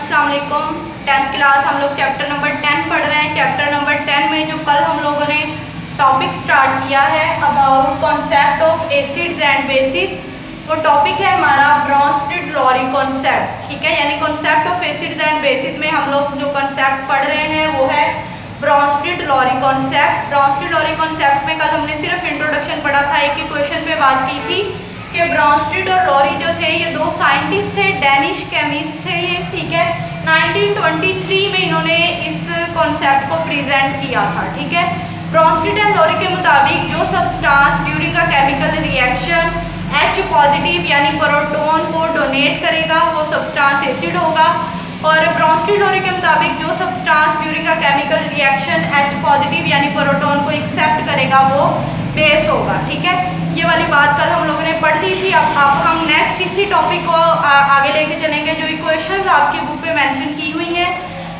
अस्सलाम वालेकुम। 10th class हम लोग चैप्टर नंबर 10 पढ़ रहे हैं। चैप्टर नंबर 10 में जो कल हम लोगों ने टॉपिक स्टार्ट किया है about concept of acids and bases, वो टॉपिक है हमारा ब्रॉन्स्टेड-लॉरी कॉन्सेप्ट। ठीक है, यानी concept of acids and bases में हम लोग जो कॉन्सेप्ट पढ़ रहे हैं वो है ब्रॉन्स्टेड-लॉरी कॉन्सेप्ट। ब्रॉन्स्टेड-लॉरी कॉन्सेप्ट में कल हमने सिर्फ इंट्रोडक्शन पढ़ा था, एक ही क्वेश्चन पे बात की थी कि ब्रॉन्स्टेड और लॉरी जो थे ये दो साइंटिस्ट थे, डेनिश केमिस्ट थे ये। ठीक है, 1923 में इन्होंने इस कॉन्सेप्ट को प्रेजेंट किया था। ठीक है, ब्रॉन्स्टेड एंड लॉरी के मुताबिक जो substance during a chemical reaction H positive यानी प्रोटॉन को डोनेट करेगा वो सब्सटेंस एसिड होगा, और ब्रॉन्स्टेड-लॉरी के मुताबिक जो substance during a chemical reaction H positive यानी प्रोटॉन को एक्सेप्ट करेगा वो बेस होगा। ठीक है, ये वाली बात कल हम लोगों ने पढ़ दी थी। अब हम नेक्स्ट इसी टॉपिक को आगे लेके चलेंगे। जो इक्वेशंस आपकी बुक पे मेंशन की हुई हैं,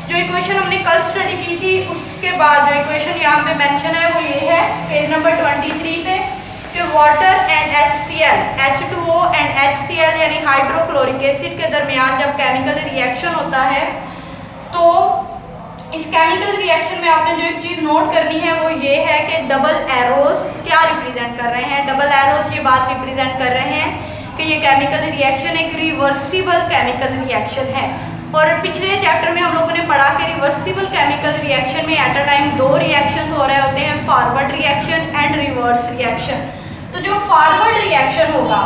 जो इक्वेशन हमने कल स्टडी की थी उसके बाद जो इक्वेशन यहाँ पे मेंशन है वो ये है पेज नंबर 23 पे, कि water and HCl, H2O and HCl यानी हाइड्रोक्लोरिक एसिड के दरमियान जब केमिकल रिएक्शन होता है तो इस केमिकल रिएक्शन में आपने जो एक चीज़ नोट करनी है वो ये है कि डबल एरोज क्या रिप्रेजेंट कर रहे हैं। डबल एरोज ये बात रिप्रेजेंट कर रहे हैं कि ये केमिकल रिएक्शन एक रिवर्सिबल केमिकल रिएक्शन है। और पिछले चैप्टर में हम लोगों ने पढ़ा कि रिवर्सिबल केमिकल रिएक्शन में एट अ टाइम दो रिएक्शन हो रहे होते हैं, forward reaction and reverse reaction. तो जो फॉरवर्ड रिएक्शन होगा,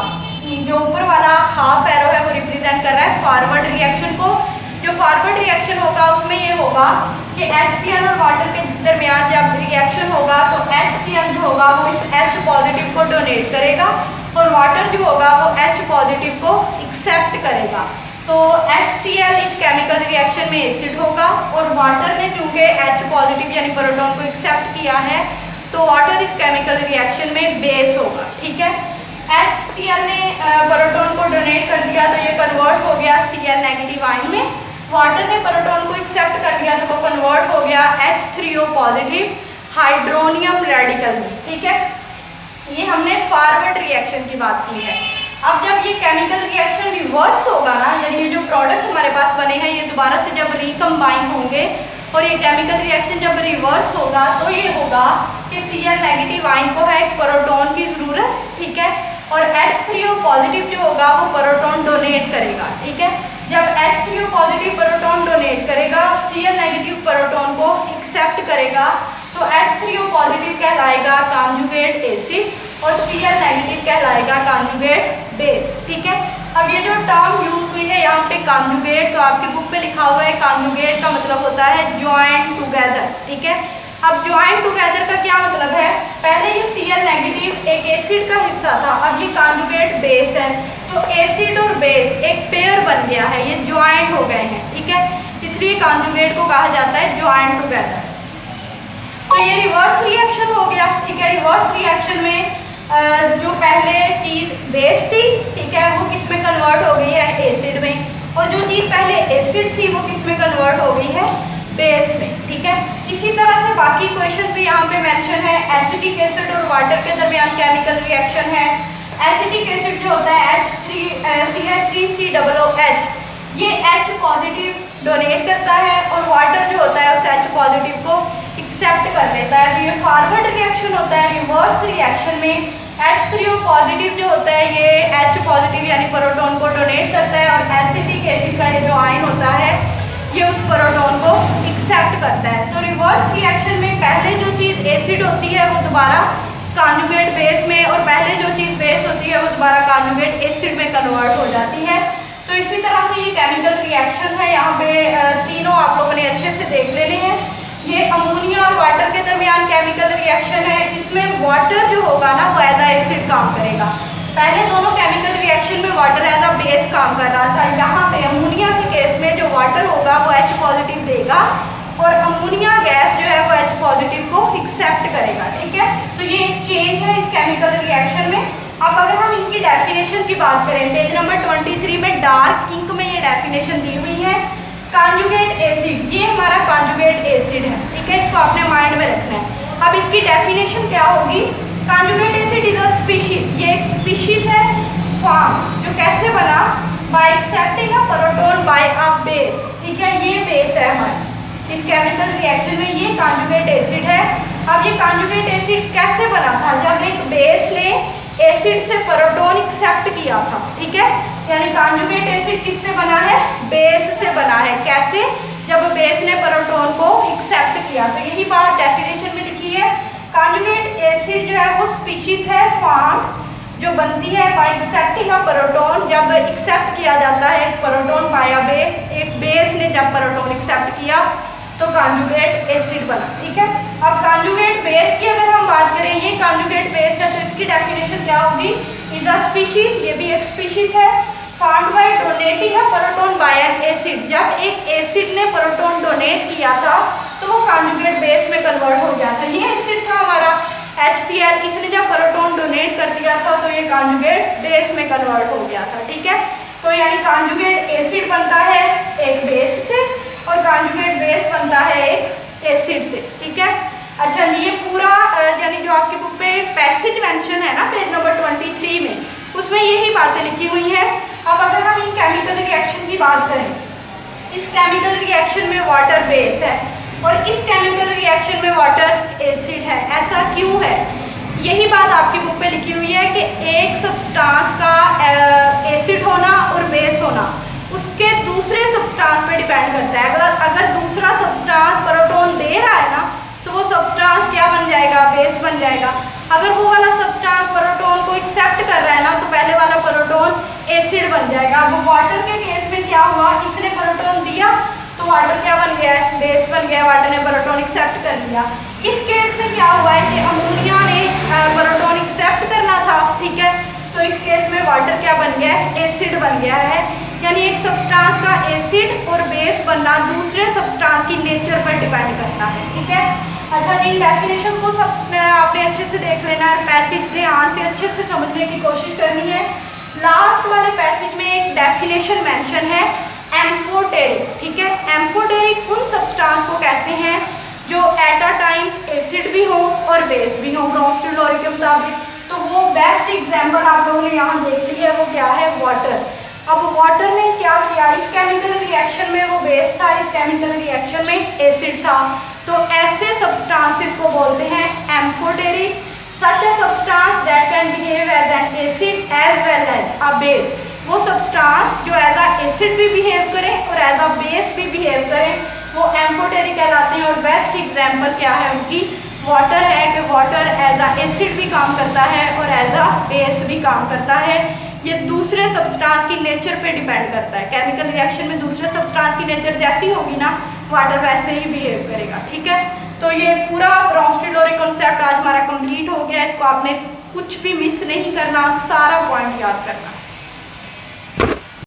जो ऊपर वाला हाफ एरो है वो रिप्रेजेंट कर रहा है फॉरवर्ड रिएक्शन को। जो फॉरवर्ड रिएक्शन होगा उसमें ये होगा कि HCl और वाटर के दरमियान जब रिएक्शन होगा तो HCl जो होगा वो इस H पॉजिटिव को डोनेट करेगा और वाटर जो होगा वो H पॉजिटिव को एक्सेप्ट करेगा। तो HCl इस केमिकल रिएक्शन में एसिड होगा और वाटर ने चूंकि H पॉजिटिव यानी प्रोटॉन को एक्सेप्ट किया है तो वाटर इस केमिकल रिएक्शन में बेस होगा। ठीक है, HCl ने प्रोटॉन को डोनेट कर दिया तो ये कन्वर्ट हो गया Cl नेगेटिव आयन में, वाटर ने प्रोटॉन को एक्सेप्ट कर लिया तो वो कन्वर्ट हो गया H3O पॉजिटिव हाइड्रोनियम रेडिकल में। ठीक है, ये हमने फॉरवर्ड रिएक्शन की बात की है। अब जब ये केमिकल रिएक्शन रिवर्स होगा ना, यानी ये जो प्रोडक्ट हमारे पास बने हैं ये दोबारा से जब रिकम्बाइन होंगे और ये केमिकल रिएक्शन जब रिवर्स होगा तो ये होगा कि Cl नेगेटिव आयन को है एक प्रोटॉन की ज़रूरत। ठीक है, और H3O पॉजिटिव जो होगा वो प्रोटॉन डोनेट करेगा। ठीक है, जब H3O पॉजिटिव प्रोटॉन डोनेट करेगा, Cl नेगेटिव प्रोटॉन को एक्सेप्ट करेगा तो H3O पॉजिटिव कहलाएगा कॉन्जुगेट एसिड और Cl नेगेटिव कहलाएगा कॉन्जुगेट बेस। ठीक है, अब ये जो टर्म यूज हुई है यहाँ पे कॉन्जुगेट, तो आपकी बुक पे लिखा हुआ है कॉन्जुगेट का मतलब होता है ज्वाइन टुगेदर। ठीक है, अब ज्वाइन टुगेदर का क्या मतलब है, पहले ये Cl नेगेटिव एक एसिड का हिस्सा था, अब ये कॉन्जुगेट बेस है तो एसिड और बेस एक पेयर बन गया है, ये ज्वाइन हो गए हैं। ठीक है, इसलिए कॉन्जुगेट को कहा जाता है ज्वाइन टुगेदर। तो ये रिवर्स रिएक्शन हो गया। ठीक है, रिवर्स रिएक्शन में जो पहले चीज़ बेस थी, ठीक है, वो किस में कन्वर्ट हो गई है एसिड में, और जो चीज़ पहले एसिड थी वो किस में कन्वर्ट हो गई है बेस में। ठीक है, इसी तरह से बाकी क्वेश्चन भी यहाँ पे मेंशन है। एसिटिक एसिड और वाटर के दरमियान केमिकल रिएक्शन है। एसिटिक एसिड जो होता है CH3COOH, ये H पॉजिटिव डोनेट करता है और वाटर जो होता है उस H पॉजिटिव को एक्सेप्ट कर लेता है। तो ये फॉरवर्ड रिएक्शन होता है। रिवर्स रिएक्शन में H3O पॉजिटिव जो होता है ये H पॉजिटिव यानी प्रोटॉन को डोनेट करता है और एसिटिक एसिड का ये जो आयन होता है ये उस प्रोटॉन को एक्सेप्ट करता है। तो रिवर्स रिएक्शन में पहले जो चीज़ एसिड होती है वो दोबारा कॉन्जुगेट बेस में, और पहले जो चीज़ बेस होती है वो दोबारा कॉन्जुगेट एसिड में कन्वर्ट हो जाती है। तो इसी तरह से ये केमिकल रिएक्शन है। यहाँ पे तीनों आप लोगों ने अच्छे से देख लेने हैं। ये अमोनिया और वाटर के दरमियान केमिकल रिएक्शन है। इसमें वाटर जो होगा ना वो एज अ एसिड काम करेगा। पहले दोनों केमिकल रिएक्शन में वाटर एज अ बेस काम कर रहा था। यहाँ पे अमोनिया के केस में जो वाटर होगा वो H पॉजिटिव देगा और अमोनिया गैस जो है वो H पॉजिटिव को एक्सेप्ट करेगा। ठीक है, तो ये एक चेंज है इस केमिकल रिएक्शन में। अब अगर हम इनकी डेफिनेशन की बात करें, पेज नंबर 23 में डार्क इंक में ये डेफिनेशन दी हुई है। कॉन्जुगेट एसिड, ये हमारा कॉन्जुगेट एसिड है। ठीक है, इसको आपने माइंड में रखना है। अब इसकी डेफिनेशन क्या होगी, conjugate acid is a species, ये एक स्पीशीज है फॉर्म जो कैसे बना, by accepting a proton by a base. ठीक इस केमिकल रिएक्शन में ये कॉन्जुगेट एसिड है। अब ये कॉन्जुगेट एसिड कैसे बना था? जब एक बेस ने एसिड से प्रोटॉन एक्सेप्ट किया था, ठीक है। यानी कॉन्जुगेट एसिड किससे बना है? बेस से बना है। कैसे? जब बेस ने प्रोटॉन को एक्सेप्ट किया। तो यही बात डेफिनेशन में लिखी है। कॉन्जुगेट एसिड जो है वो स्पीशीज है फॉर्म जो बनती है बाय एक्सेप्टिंग अ प्रोटॉन। जब एक्सेप्ट किया जाता है एक प्रोटॉन बाय अ बेस, एक बेस ने जब प्रोटॉन एक्सेप्ट किया तो कॉन्जुगेट एसिड बना, ठीक है। अब कॉन्जुगेट बेस की अगर हम बात करें, ये कॉन्जुगेट बेस है तो इसकी डेफिनेशन क्या होगी? इज अ स्पीशीज, ये भी एक स्पीशीज है, found by donating a proton by an acid. जब एक एसिड ने प्रोटॉन डोनेट किया था तो वो कॉन्जुगेट बेस में कन्वर्ट हो गया था। ये एसिड था हमारा HCl, इसने जब प्रोटॉन डोनेट कर दिया था तो ये कॉन्जुगेट बेस में कन्वर्ट हो गया था, ठीक है। तो यानी कॉन्जुगेट एसिड बनता है एक बेस से और कॉन्जुगेट बेस बनता है एक एसिड से, ठीक है। अच्छा, ये पूरा यानी जो आपकी बुक पे पैसेज मेंशन है ना पेज नंबर 23 में, उसमें यही बातें लिखी हुई हैं। अब अगर हम इन केमिकल रिएक्शन की बात करें, इस केमिकल रिएक्शन में वाटर बेस है और इस केमिकल रिएक्शन में वाटर एसिड है। ऐसा क्यों है? यही बात आपकी बुक पे लिखी हुई है कि एक सब्सटेंस का एसिड होना और बेस होना उसके दूसरे सब्सटेंस पे डिपेंड करता है। अगर दूसरा सब्सटेंस प्रोटॉन दे रहा है ना तो वो सब्सटेंस क्या बन जाएगा? बेस बन जाएगा। अगर वो वाला सब्सटेंस प्रोटॉन को एक्सेप्ट कर रहा है ना तो पहले वाला प्रोटॉन एसिड बन जाएगा। अब वाटर के केस में क्या हुआ? इसने प्रोटॉन दिया तो वाटर क्या बन गया है? बेस बन गया। वाटर ने प्रोटॉन एक्सेप्ट कर लिया। इस केस में क्या हुआ है कि अमोनिया ने प्रोटॉन एक्सेप्ट करना था, ठीक है। तो इस केस में वाटर क्या बन गया है? एसिड बन गया है। यानी एक सब्सटेंस का एसिड और बेस बनना दूसरे सब्सटेंस की नेचर पर डिपेंड करता है, ठीक है। अच्छा जी, डेफिनेशन को सब आपने अच्छे से देख लेना है, पैसेज ध्यान से अच्छे से समझने की कोशिश करनी है। लास्ट वाले पैसेज में एक डेफिनेशन मेंशन है एम्फोटेरिक, ठीक है। एम्फोटेरिक उन सब्सटेंस को कहते हैं जो एट अ टाइम एसिड भी हो और बेस भी हो ब्रॉन्स्टल लॉ के मुताबिक। तो वो बेस्ट एग्जांपल आप लोगों ने यहाँ देख ली है, वो क्या है? वाटर। अब वाटर ने क्या किया? इस केमिकल रिएक्शन में वो बेस था, इस केमिकल रिएक्शन में एसिड था। तो ऐसे सब्सटेंसेस को बोलते हैं amphoteric. Such a substance that can behave as an acid as well as a base. वो सब्सटेंस जो एज अ एसिड भी बिहेव करें और एज अ बेस भी बिहेव करें वो एम्फोटेरिक कहलाते हैं। और बेस्ट एग्जाम्पल क्या है उनकी? वाटर है कि वाटर एज अ एसिड भी काम करता है और एज अ बेस भी काम करता है। ये दूसरे सब्सटेंस की नेचर पे डिपेंड करता है। केमिकल रिएक्शन में दूसरे सब्सटेंस की नेचर जैसी होगी ना, वाटर वैसे ही बिहेव करेगा, ठीक है। तो ये पूरा ब्रॉन्स्टल लॉ कॉन्सेप्ट आज हमारा कंप्लीट हो गया। इसको आपने कुछ भी मिस नहीं करना, सारा पॉइंट याद करना।